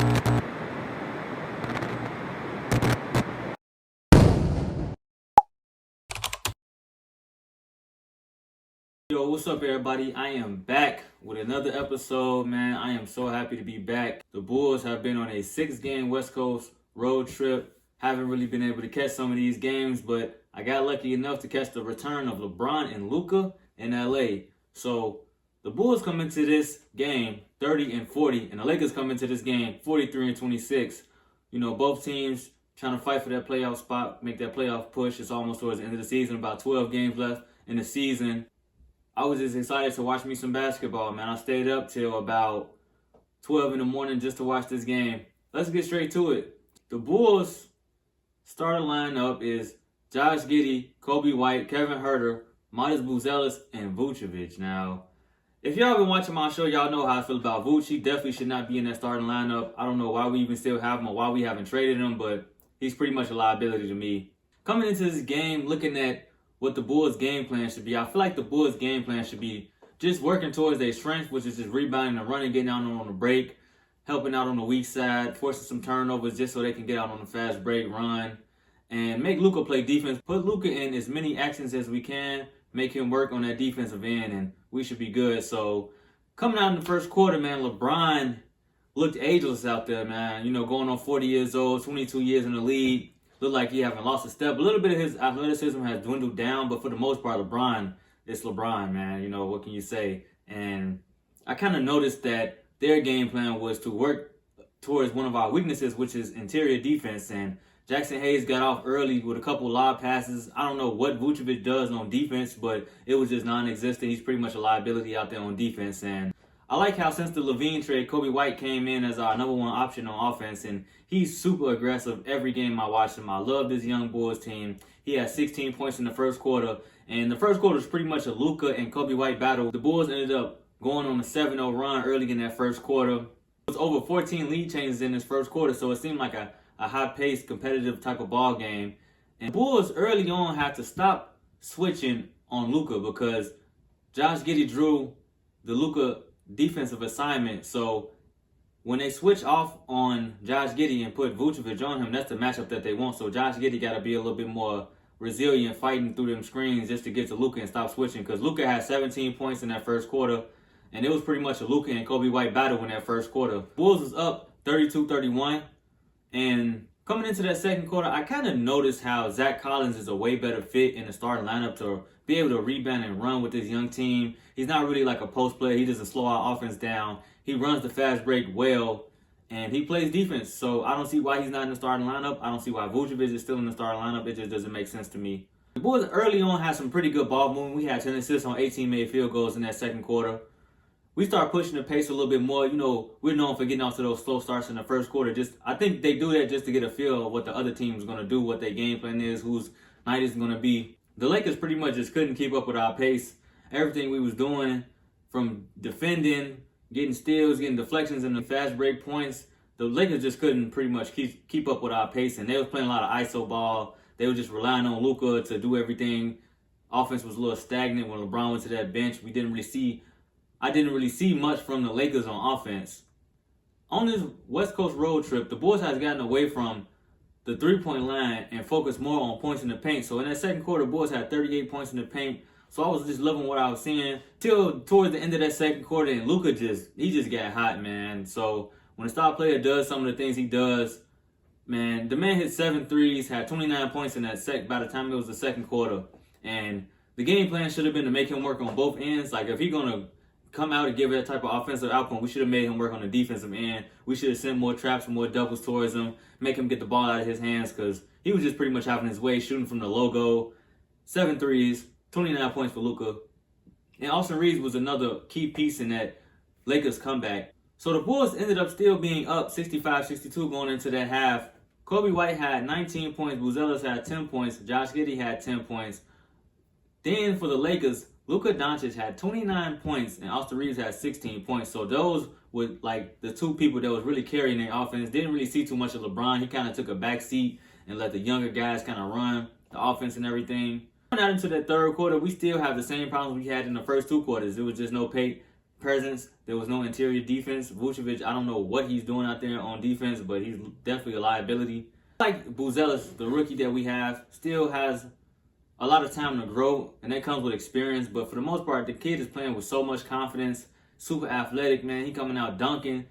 Yo, what's up, everybody? I am back with another episode, man. I am so happy to be back. The Bulls have been on a 6-game West Coast road trip. Haven't really been able to catch some of these games, but I got lucky enough to catch the return of LeBron and Luka in LA. So the Bulls come into this game 30-40, and the Lakers come into this game 43-26. You know, both teams trying to fight for that playoff spot, make that playoff push. It's almost towards the end of the season, about 12 games left in the season. I was just excited to watch me some basketball, man. I stayed up till about 12 in the morning just to watch this game. Let's get straight to it. The Bulls starting lineup is Josh Giddey, Kobe White, Kevin Huerter, Miles Buzelis, and Vucevic. Now, if y'all been watching my show, y'all know how I feel about Vuce. He definitely should not be in that starting lineup. I don't know why we even still have him or why we haven't traded him, but he's pretty much a liability to me. Coming into this game, looking at what the Bulls' game plan should be, I feel like the Bulls' game plan should be just working towards their strength, which is just rebounding and running, getting out on the break, helping out on the weak side, forcing some turnovers just so they can get out on the fast break, run, and make Luka play defense. Put Luka in as many actions as we can, make him work on that defensive end, and we should be good. So coming out in the first quarter, man, LeBron looked ageless out there, man. You know, going on 40 years old, 22 years in the league. Looked like he haven't lost a step. A little bit of his athleticism has dwindled down, but for the most part, it's LeBron, man. You know, what can you say? And I kind of noticed that their game plan was to work towards one of our weaknesses, which is interior defense. And Jackson Hayes got off early with a couple lob passes. I don't know what Vucevic does on defense, but it was just non-existent. He's pretty much a liability out there on defense. And I like how since the LaVine trade, Kobe White came in as our number one option on offense, and he's super aggressive every game I watch him. I love this young Bulls team. He had 16 points in the first quarter, and the first quarter was pretty much a Luka and Kobe White battle. The Bulls ended up going on a 7-0 run early in that first quarter. It was over 14 lead changes in this first quarter, so it seemed like a high-paced, competitive type of ball game. And the Bulls early on had to stop switching on Luka because Josh Giddey drew the Luka defensive assignment. So when they switch off on Josh Giddey and put Vucevic on him, that's the matchup that they want. So Josh Giddey got to be a little bit more resilient, fighting through them screens just to get to Luka and stop switching. Because Luka had 17 points in that first quarter, and it was pretty much a Luka and Kobe White battle in that first quarter. Bulls was up 32-31, and coming into that second quarter, I kind of noticed how Zach Collins is a way better fit in the starting lineup to be able to rebound and run with this young team. He's not really like a post player. He doesn't slow our offense down. He runs the fast break well, and he plays defense. So I don't see why he's not in the starting lineup. I don't see why Vucevic is still in the starting lineup. It just doesn't make sense to me. The Bulls early on had some pretty good ball movement. We had 10 assists on 18 made field goals in that second quarter. We start pushing the pace a little bit more. You know, we're known for getting off to those slow starts in the first quarter. I think they do that just to get a feel of what the other team is going to do, what their game plan is, whose night is going to be. The Lakers pretty much just couldn't keep up with our pace. Everything we was doing, from defending, getting steals, getting deflections, and the fast break points, the Lakers just couldn't pretty much keep up with our pace. And they was playing a lot of ISO ball. They were just relying on Luka to do everything. Offense was a little stagnant when LeBron went to that bench. I didn't really see much from the Lakers on offense. On this West Coast road trip, the Bulls has gotten away from the three-point line and focused more on points in the paint. So in that second quarter, the Bulls had 38 points in the paint. So I was just loving what I was seeing till towards the end of that second quarter, and Luka just got hot, man. So when a star player does some of the things he does, man, the man hit 7 threes, had 29 points in that by the time it was the second quarter. And the game plan should have been to make him work on both ends. Like, if he's going to come out and give that type of offensive outcome, we should have made him work on the defensive end. We should have sent more traps and more doubles towards him, make him get the ball out of his hands, because he was just pretty much having his way, shooting from the logo. 7 threes, 29 points for Luka. And Austin Reeves was another key piece in that Lakers comeback. So the Bulls ended up still being up 65-62 going into that half. Kobe White had 19 points, Buzelis had 10 points, Josh Giddey had 10 points. Then for the Lakers, Luka Doncic had 29 points and Austin Reeves had 16 points. So those were like the two people that was really carrying their offense. Didn't really see too much of LeBron. He kind of took a back seat and let the younger guys kind of run the offense and everything. Out into that third quarter, we still have the same problems we had in the first two quarters. It was just no paint presence. There was no interior defense. Vucevic, I don't know what he's doing out there on defense, but he's definitely a liability. Like Buzelis, the rookie that we have, still has a lot of time to grow, and that comes with experience. But for the most part, the kid is playing with so much confidence, super athletic, man. He coming out dunking,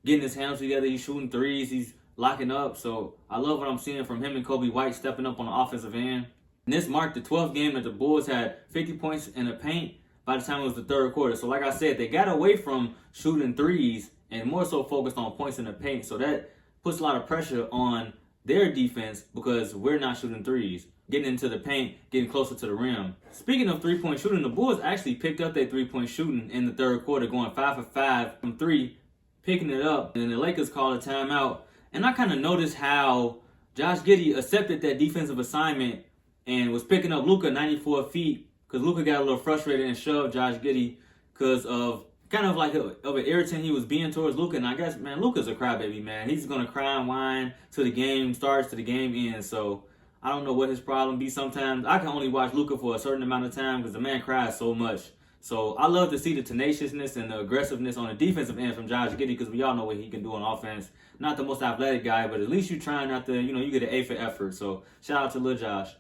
getting his hands together. He's shooting threes. He's locking up. So I love what I'm seeing from him and Coby White stepping up on the offensive end. And this marked the 12th game that the Bulls had 50 points in the paint by the time it was the third quarter. So like I said, they got away from shooting threes and more so focused on points in the paint. So that puts a lot of pressure on their defense because we're not shooting threes, getting into the paint, getting closer to the rim. Speaking of three-point shooting, the Bulls actually picked up their three-point shooting in the third quarter, going 5 for 5 from 3, picking it up. And the Lakers called a timeout. And I kind of noticed how Josh Giddey accepted that defensive assignment and was picking up Luka 94 feet because Luka got a little frustrated and shoved Josh Giddey because of kind of like of an irritant he was being towards Luka. And I guess, man, Luka's a crybaby, man. He's going to cry and whine till the game starts, till the game ends. So I don't know what his problem be sometimes. I can only watch Luka for a certain amount of time because the man cries so much. So I love to see the tenaciousness and the aggressiveness on the defensive end from Josh Giddey because we all know what he can do on offense. Not the most athletic guy, but at least you're trying not to, you get an A for effort. So shout out to Lil Josh.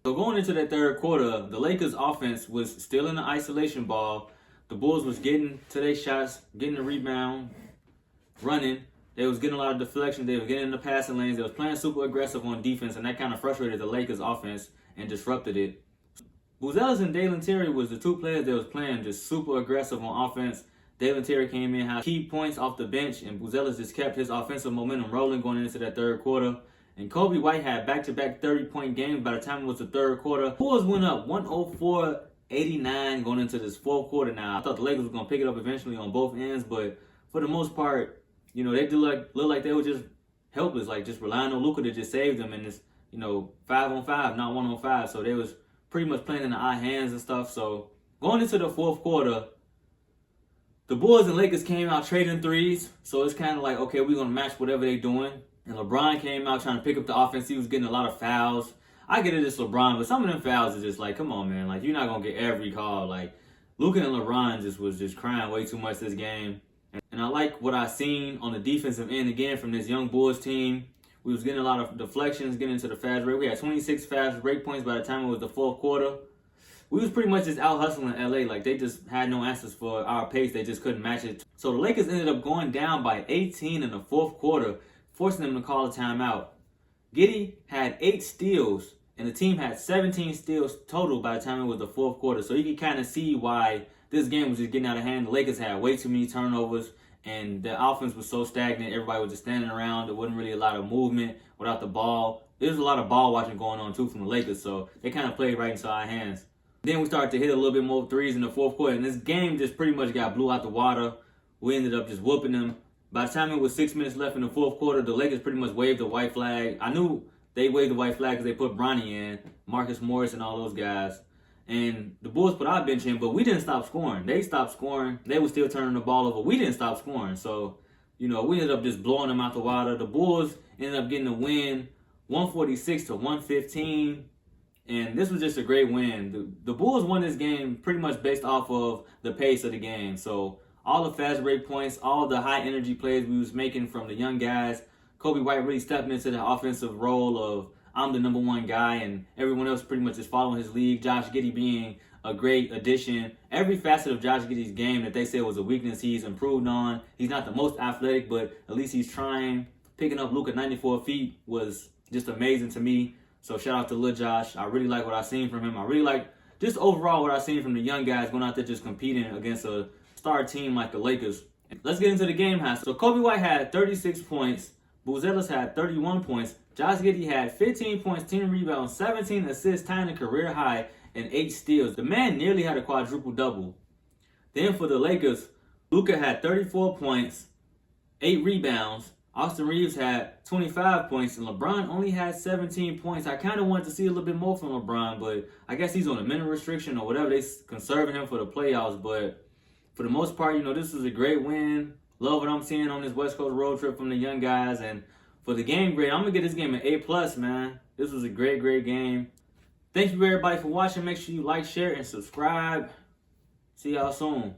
So going into that third quarter, the Lakers offense was still in the isolation ball. The Bulls was getting to their shots, getting the rebound, running. They was getting a lot of deflection. They were getting in the passing lanes. They was playing super aggressive on defense, and that kind of frustrated the Lakers offense and disrupted it. Buzelis and Dalen Terry was the two players that was playing just super aggressive on offense. Dalen Terry came in, had key points off the bench, and Buzelis just kept his offensive momentum rolling going into that third quarter. And Coby White had back-to-back 30-point games by the time it was the third quarter. Bulls went up 104-89 going into this fourth quarter now. I thought the Lakers were going to pick it up eventually on both ends, but for the most part, they look like they were just helpless, like just relying on Luka to just save them in this, 5-on-5, not 1-on-5. So they was pretty much playing in the odd hands and stuff. So going into the fourth quarter, the Bulls and Lakers came out trading threes. So it's kind of like, okay, we're going to match whatever they're doing. And LeBron came out trying to pick up the offense. He was getting a lot of fouls. I get it, it's LeBron, but some of them fouls is just like, come on, man. Like, you're not going to get every call. Like, Luka and LeBron was just crying way too much this game. And I like what I seen on the defensive end again from this young Bulls team. We was getting a lot of deflections, getting into the fast break. We had 26 fast break points by the time it was the fourth quarter. We was pretty much just out hustling LA. Like, they just had no answers for our pace. They just couldn't match it. So the Lakers ended up going down by 18 in the fourth quarter, forcing them to call a timeout. Giddey had 8 steals, and the team had 17 steals total by the time it was the fourth quarter. So you can kind of see why this game was just getting out of hand. The Lakers had way too many turnovers, and the offense was so stagnant. Everybody was just standing around. There wasn't really a lot of movement without the ball. There was a lot of ball watching going on, too, from the Lakers, so they kind of played right into our hands. Then we started to hit a little bit more threes in the fourth quarter, and this game just pretty much got blew out the water. We ended up just whooping them. By the time it was 6 minutes left in the fourth quarter, the Lakers pretty much waved the white flag. I knew they waved the white flag because they put Bronny in, Marcus Morris and all those guys. And the Bulls put our bench in, but we didn't stop scoring. They stopped scoring. They were still turning the ball over. We didn't stop scoring. So, we ended up just blowing them out the water. The Bulls ended up getting a win, 146-115. And this was just a great win. The Bulls won this game pretty much based off of the pace of the game. So all the fast break points, all the high energy plays we was making from the young guys. Coby White really stepping into the offensive role of I'm the number one guy, and everyone else pretty much is following his lead. Josh Giddey being a great addition. Every facet of Josh Giddey's game that they said was a weakness, he's improved on. He's not the most athletic, but at least he's trying. Picking up Luka 94 feet was just amazing to me. So shout out to Lil Josh. I really like what I seen from him. I really like just overall what I seen from the young guys going out there just competing against a star team like the Lakers. Let's get into the game highs. So Coby White had 36 points. Buzelis had 31 points. Josh Giddey had 15 points, 10 rebounds, 17 assists, tying a career high, and 8 steals. The man nearly had a quadruple-double. Then for the Lakers, Luka had 34 points, 8 rebounds. Austin Reeves had 25 points, and LeBron only had 17 points. I kind of wanted to see a little bit more from LeBron, but I guess he's on a minute restriction or whatever. They're conserving him for the playoffs, but for the most part, this was a great win. Love what I'm seeing on this West Coast road trip from the young guys. And for the game grade, I'm going to get this game an A+, man. This was a great, great game. Thank you, everybody, for watching. Make sure you like, share, and subscribe. See y'all soon.